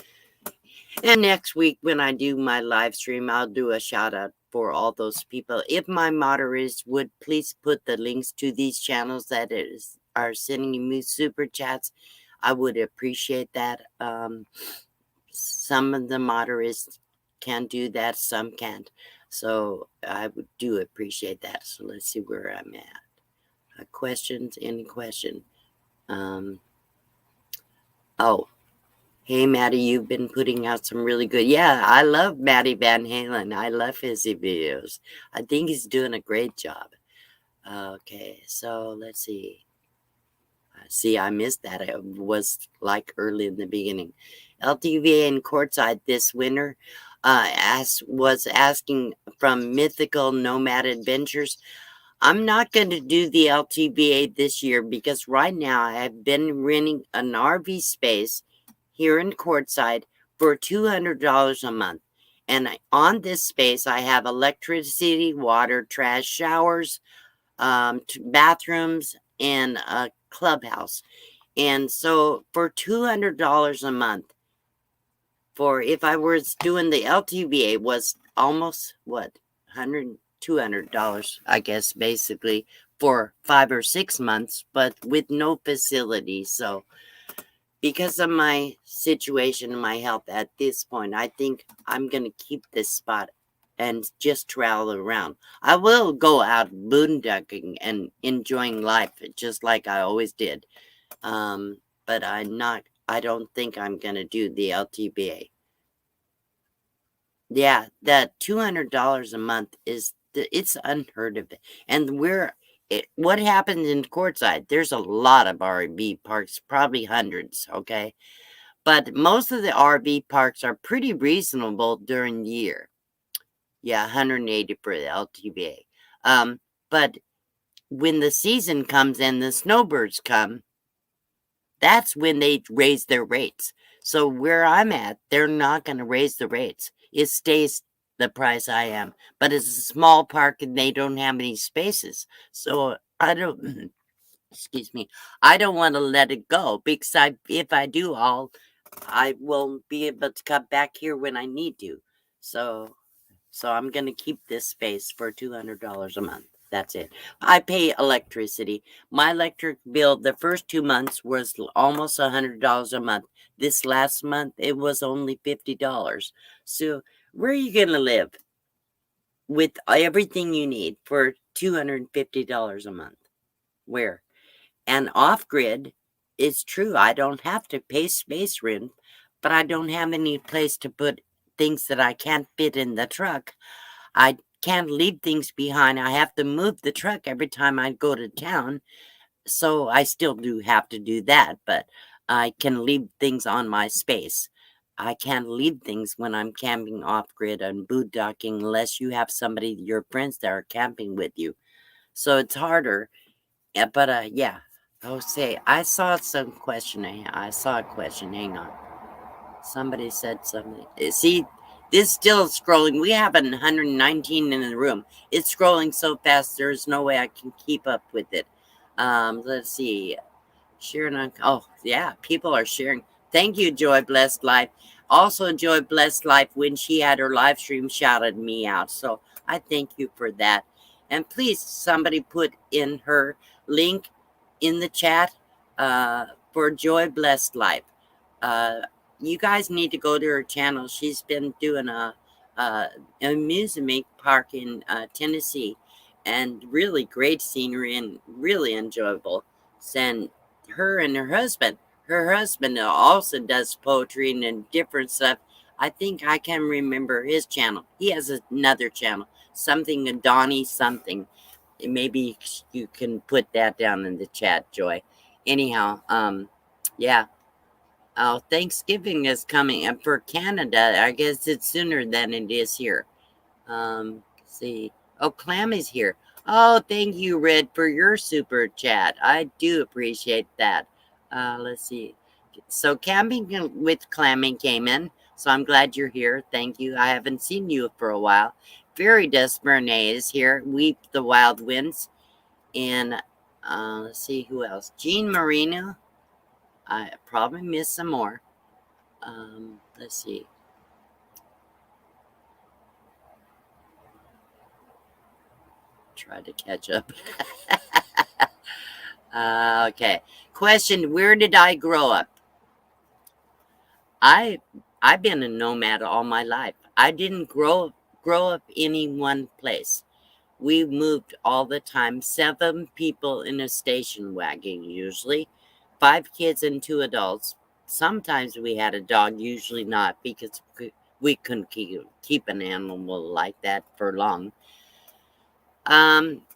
S1: And next week, when I do my live stream, I'll do a shout out for all those people. If my moderators would please put the links to these channels that are sending me super chats, I would appreciate that. Some of the moderators can do that, some can't. So I do appreciate that. So let's see where I'm at. Questions? Any question? Oh, hey, Maddie, you've been putting out some really good. Yeah, I love Maddie Van Halen. I love his videos. I think he's doing a great job. Okay, so let's see. See, I missed that. It was like early in the beginning. LTVA in Courtside this winter was asking from Mythical Nomad Adventures. I'm not going to do the LTVA this year because right now I have been renting an RV space here in Courtside for $200 a month. And on this space, I have electricity, water, trash, showers, bathrooms, and a clubhouse. And so for $200 a month, for if I was doing the LTVA, was almost what, $200, I guess, basically for 5 or 6 months, but with no facilities. So because of my situation and my health at this point, I think I'm going to keep this spot and just travel around. I will go out boondocking and enjoying life just like I always did. But I don't think I'm going to do the LTBA. Yeah, that $200 a month it's unheard of. And we're what happens in Quartzsite, there's a lot of RV parks, probably hundreds, okay? But most of the RV parks are pretty reasonable during the year. Yeah, 180 for the LTVA. But when the season comes and the snowbirds come, that's when they raise their rates. So where I'm at, they're not going to raise the rates. It stays the price I am. But it's a small park and they don't have any spaces. So I don't excuse me. I don't want to let it go because if I do, I will be able to come back here when I need to. So I'm going to keep this space for $200 a month. That's it. I pay electricity. My electric bill the first 2 months was almost $100 a month. This last month it was only $50. So where are you going to live with everything you need for $250 a month? Where? And off grid, it's true. I don't have to pay space rent, but I don't have any place to put things that I can't fit in the truck. I can't leave things behind. I have to move the truck every time I go to town. So I still do have to do that, but I can leave things on my space. I can't leave things when I'm camping off grid and boondocking unless you have somebody, your friends that are camping with you. So it's harder. Yeah, but yeah. Oh, say I saw some question. I saw a question. Hang on. Somebody said something. See, this still is scrolling. We have 119 in the room. It's scrolling so fast. There's no way I can keep up with it. Let's see. Sharing on. Oh, yeah. People are sharing. Thank you, Joy Blessed Life. Also, Joy Blessed Life, when she had her live stream, shouted me out. So I thank you for that. And please, somebody put in her link in the chat for Joy Blessed Life. You guys need to go to her channel. She's been doing a amusement park in Tennessee, and really great scenery and really enjoyable. And her and her husband also does poetry and different stuff. I think I can remember his channel. He has another channel, something Donnie something. Maybe you can put that down in the chat, Joy. Anyhow, yeah. Oh, Thanksgiving is coming, and for Canada, I guess it's sooner than it is here. Let's see. Oh, Clam is here. Oh, thank you, Red, for your super chat. I do appreciate that. Let's see. So camping with Clamming came in, so I'm glad you're here. Thank you. I haven't seen you for a while. Fairy Dust Bernay is here. Weep the Wild Winds. And let's see who else. Jean Marino. I probably missed some more. Let's see. Try to catch up. Okay. Question: where did I grow up? I've been a nomad all my life. I didn't grow up in one place. We moved all the time. 7 people in a station wagon, usually. 5 kids and 2 adults. Sometimes we had a dog, usually not, because we couldn't keep an animal like that for long.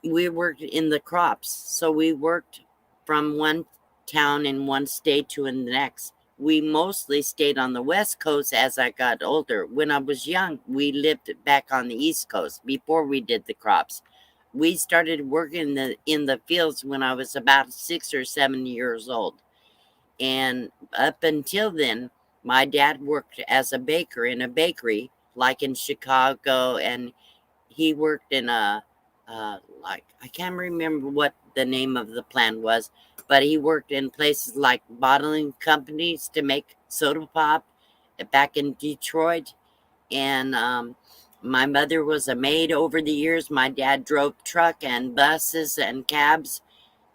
S1: We worked in the crops. So we worked from one town in one state to the next. We mostly stayed on the West Coast as I got older. When I was young, we lived back on the East Coast before we did the crops. We started working in the fields when I was about 6 or 7 years old. And up until then, my dad worked as a baker in a bakery, like in Chicago, and he worked in like, I can't remember what the name of the plant was, but he worked in places like bottling companies to make soda pop back in Detroit. And my mother was a maid over the years. My dad drove truck and buses and cabs.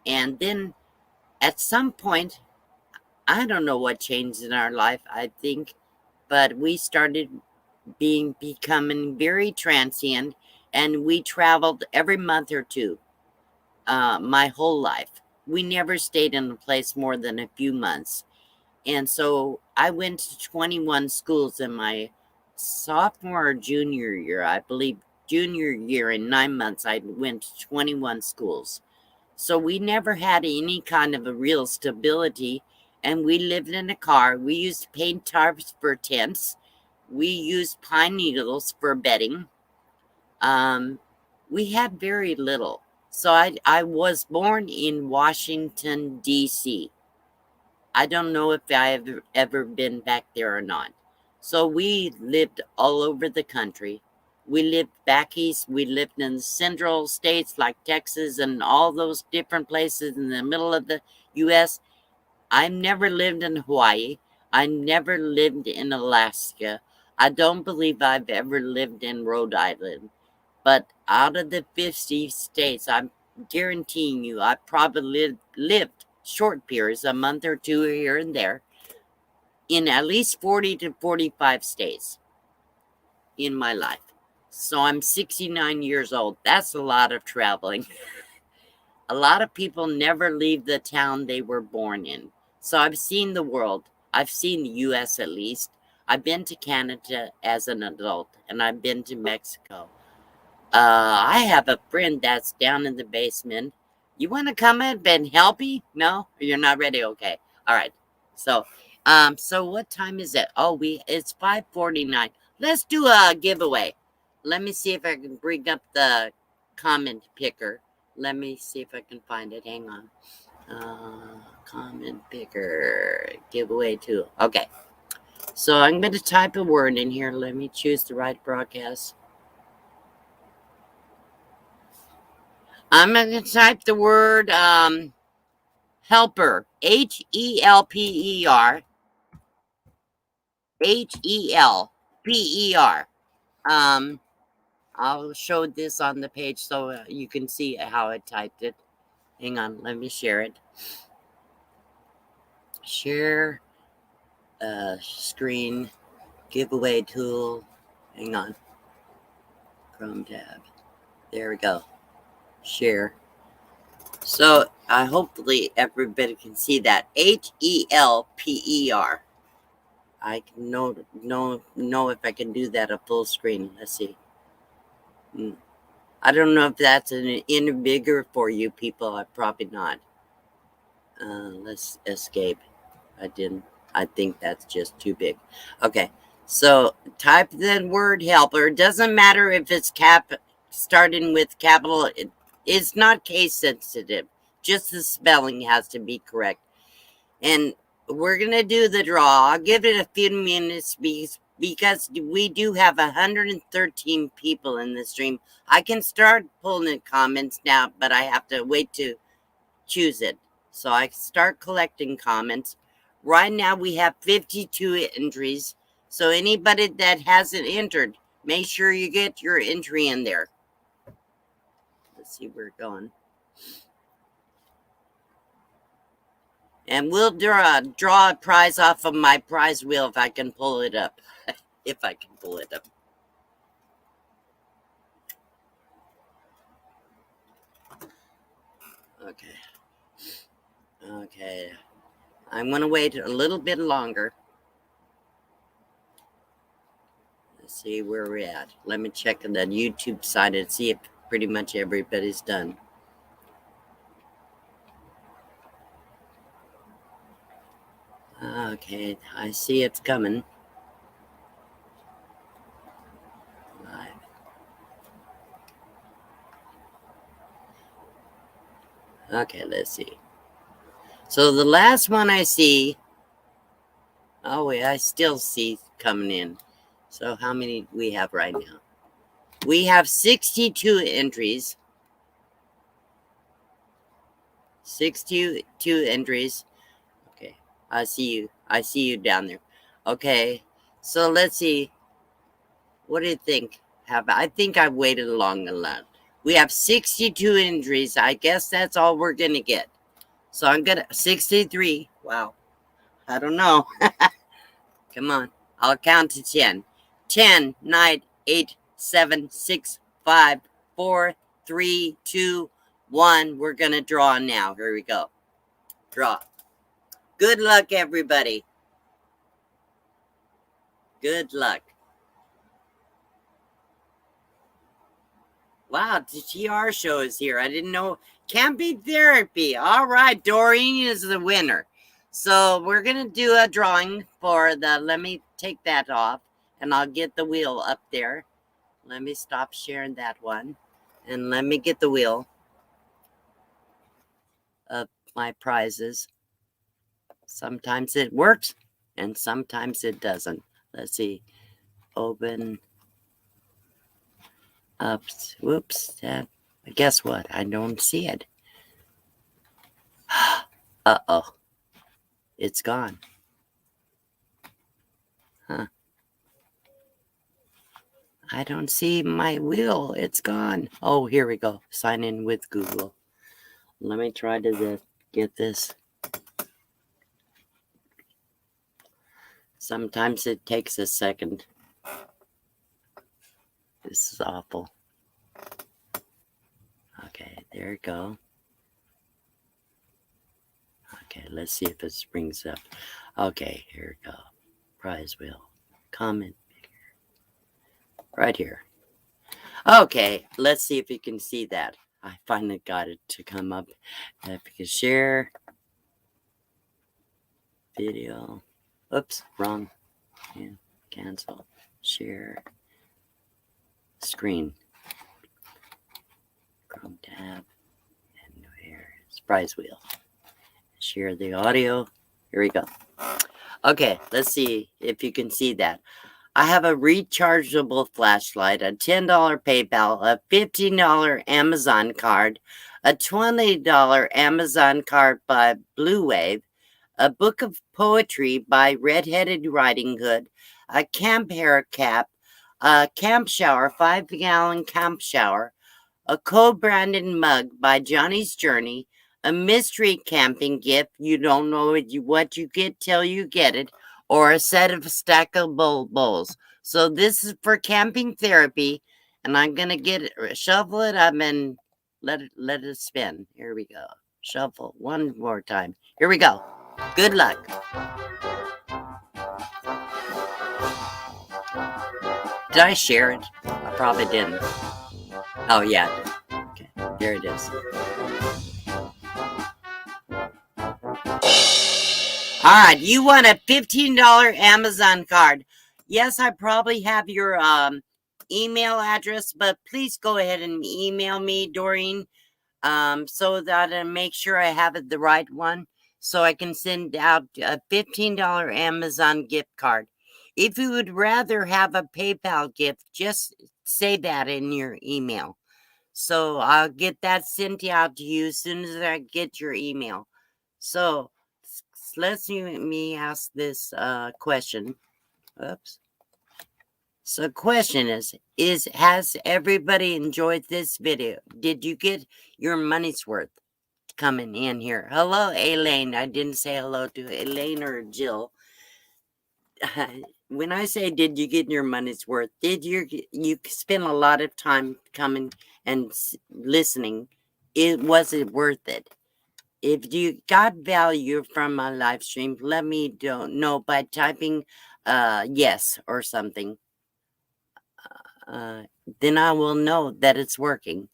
S1: And then at some point, I don't know what changed in our life, I think, but we started becoming very transient, and we traveled every month or two. My whole life, we never stayed in a place more than a few months. And so I went to 21 schools in my sophomore or junior year. I believe junior year, in 9 months I went to 21 schools. So we never had any kind of a real stability. And we lived in a car. We used paint tarps for tents. We used pine needles for bedding. Um, we had very little. So I was born in Washington, D.C. I don't know if I've ever been back there or not. So we lived all over the country. We lived back east. We lived in central states like Texas and all those different places in the middle of the U.S. I've never lived in Hawaii. I never lived in Alaska. I don't believe I've ever lived in Rhode Island. But out of the 50 states, I'm guaranteeing you, I probably lived short periods, a month or two here and there, in at least 40 to 45 states in my life. So I'm 69 years old. That's a lot of traveling. A lot of people never leave the town they were born in. So I've seen the world. I've seen the US at least. I've been to Canada as an adult, and I've been to Mexico. I have a friend that's down in the basement. You want to come up and help me? No, you're not ready. Okay, all right. So, so what time is it? Oh, it's 5:49. Let's do a giveaway. Let me see if I can bring up the comment picker. Let me see if I can find it. Hang on. Comment picker giveaway tool. Okay. So I'm going to type a word in here. Let me choose the right broadcast. I'm going to type the word helper. Helper. Helper. I'll show this on the page so you can see how I typed it. Hang on, let me share it. Share screen giveaway tool. Hang on. Chrome tab. There we go. Share. So hopefully everybody can see that. Helper. I can know if I can do that a full screen. Let's see. I don't know if that's an inner bigger for you people. I probably not. Let's escape. I didn't. I think that's just too big. Okay. So type the word helper. Doesn't matter if it's starting with capital. It's not case sensitive. Just the spelling has to be correct. And we're going to do the draw. I'll give it a few minutes because we do have 113 people in the stream. I can start pulling in comments now, but I have to wait to choose it. So I start collecting comments. Right now we have 52 entries. So anybody that hasn't entered, make sure you get your entry in there. Let's see where we're going. And we'll draw a prize off of my prize wheel if I can pull it up. If I can pull it up. Okay. Okay. I'm going to wait a little bit longer. Let's see where we're at. Let me check on the YouTube side and see if pretty much everybody's done. Okay, I see it's coming. Live. Okay, let's see. So the last one I see, oh wait, I still see coming in. So how many we have right now? We have 62 entries. 62 entries. Okay, I see you. I see you down there. Okay, so let's see. What do you think? I think I've waited long enough. We have 62 entries. I guess that's all we're gonna get. So I'm gonna 63. Wow. I don't know. Come on. I'll count to 10. 10, 9, 8, 7, 6, 5, 4, 3, 2, 1. We're gonna draw now. Here we go. Draw. Good luck, everybody. Good luck. Wow, the TR show is here. I didn't know Camping therapy. All right, Doreen is the winner. So we're going to do a drawing for the, let me take that off and I'll get the wheel up there. Let me stop sharing that one and let me get the wheel of my prizes. Sometimes it works and sometimes it doesn't. Let's see. Open up. Whoops. Guess what? I don't see it. Uh-oh. It's gone. Huh. I don't see my wheel. It's gone. Oh, here we go. Sign in with Google. Let me try to get this. Sometimes it takes a second. This is awful. Okay, there we go. Okay, let's see if it springs up. Okay, here we go. Prize wheel. Comment. Right here. Okay, let's see if you can see that. I finally got it to come up. If you can share. Video. Oops, wrong. Yeah, cancel. Share. Screen. Chrome tab. And here is prize wheel. Share the audio. Here we go. Okay, let's see if you can see that. I have a rechargeable flashlight, a $10 PayPal, a $15 Amazon card, a $20 Amazon card by Blue Wave, a book of poetry by Redheaded Riding Hood, a camp hair cap, a camp shower, 5-gallon camp shower, a co-branded mug by Johnny's Journey, a mystery camping gift, you don't know what you get till you get it, or a set of stackable bowls. So this is for camping therapy, and I'm going to shuffle it up and let it spin. Here we go. Shuffle one more time. Here we go. Good luck. Did I share it? I probably didn't. Oh, yeah. Okay, there it is. All right, you want a $15 Amazon card. Yes, I probably have your email address, but please go ahead and email me, Doreen, so that I make sure I have it the right one, so I can send out a $15 Amazon gift card. If you would rather have a PayPal gift, just say that in your email. So I'll get that sent out to you as soon as I get your email. So let me ask this question. Oops. So question is has everybody enjoyed this video? Did you get your money's worth coming in here? Hello, Elaine. I didn't say hello to Elaine or Jill. When I say did you get your money's worth, did you spend a lot of time coming and listening? Was it worth it? If you got value from my live stream, let me know by typing yes or something. Then I will know that it's working.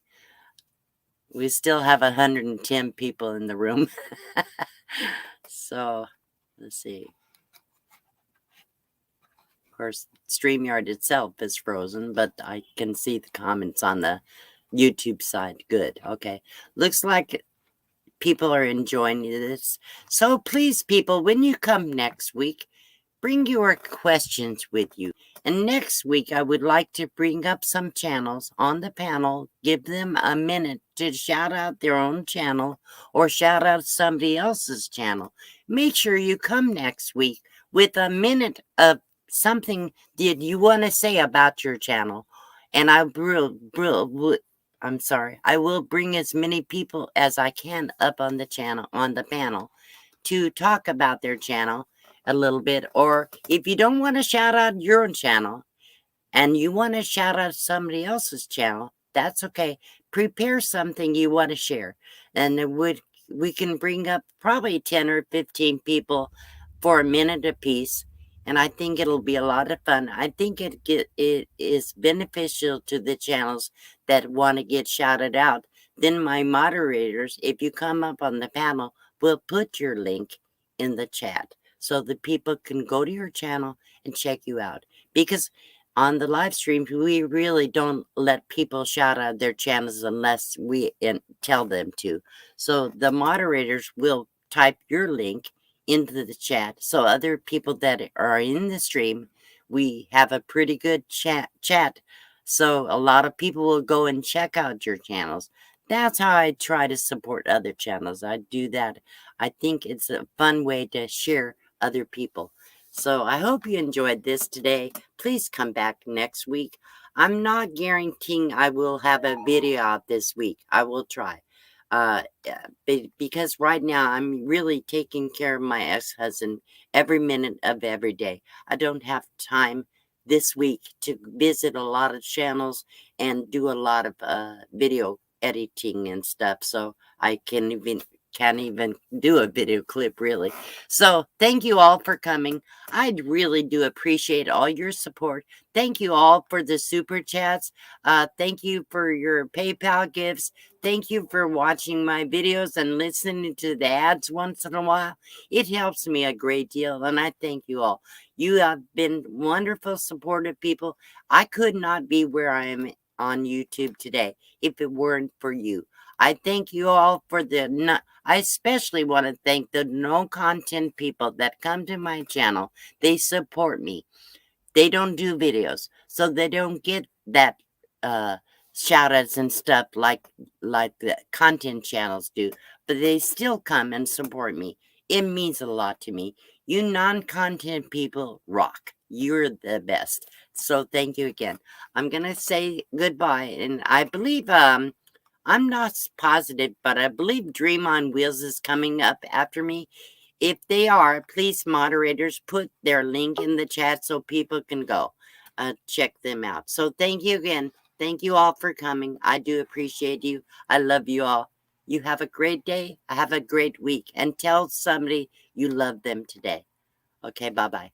S1: We still have 110 people in the room. So, let's see. Of course, StreamYard itself is frozen, but I can see the comments on the YouTube side. Good. Okay. Looks like people are enjoying this. So please, people, when you come next week, bring your questions with you. And next week, I would like to bring up some channels on the panel, give them a minute to shout out their own channel or shout out somebody else's channel. Make sure you come next week with a minute of something that you want to say about your channel. And I will bring as many people as I can up on the channel, on the panel, to talk about their channel a little bit. Or if you don't want to shout out your own channel and you want to shout out somebody else's channel, that's okay. Prepare something you want to share. And we can bring up probably 10 or 15 people for a minute apiece. And I think it'll be a lot of fun. I think it is beneficial to the channels that want to get shouted out then my moderators, if you come up on the panel, will put your link in the chat so that people can go to your channel and check you out. Because on the live streams, we really don't let people shout out their channels unless we tell them to. So the moderators will type your link into the chat so other people that are in the stream, we have a pretty good chat. So a lot of people will go and check out your channels. That's how I try to support other channels. I do that. I think it's a fun way to share other people. So I hope you enjoyed this today. Please come back next week. I'm not guaranteeing I will have a video out this week. I will try. Because right now I'm really taking care of my ex-husband every minute of every day. I don't have time this week to visit a lot of channels and do a lot of video editing and stuff. So I can't even do a video clip really. So thank you all for coming. I really do appreciate all your support. Thank you all for the super chats. Thank you for your PayPal gifts. Thank you for watching my videos and listening to the ads once in a while. It helps me a great deal, and I thank you all. You have been wonderful, supportive people. I could not be where I am on YouTube today if it weren't for you. I thank you all for I especially want to thank the no content people that come to my channel. They support me. They don't do videos, so they don't get that shout outs and stuff like the content channels do, but they still come and support me. It means a lot to me. You non-content people rock. You're the best. So thank you again. I'm gonna say goodbye, and I believe I'm not positive, but I believe Dream on Wheels is coming up after me. If they are, please, moderators, put their link in the chat so people can go check them out. So thank you again. Thank you all for coming. I do appreciate you. I love you all. You have a great day. Have a great week. And tell somebody you love them today. Okay, bye-bye.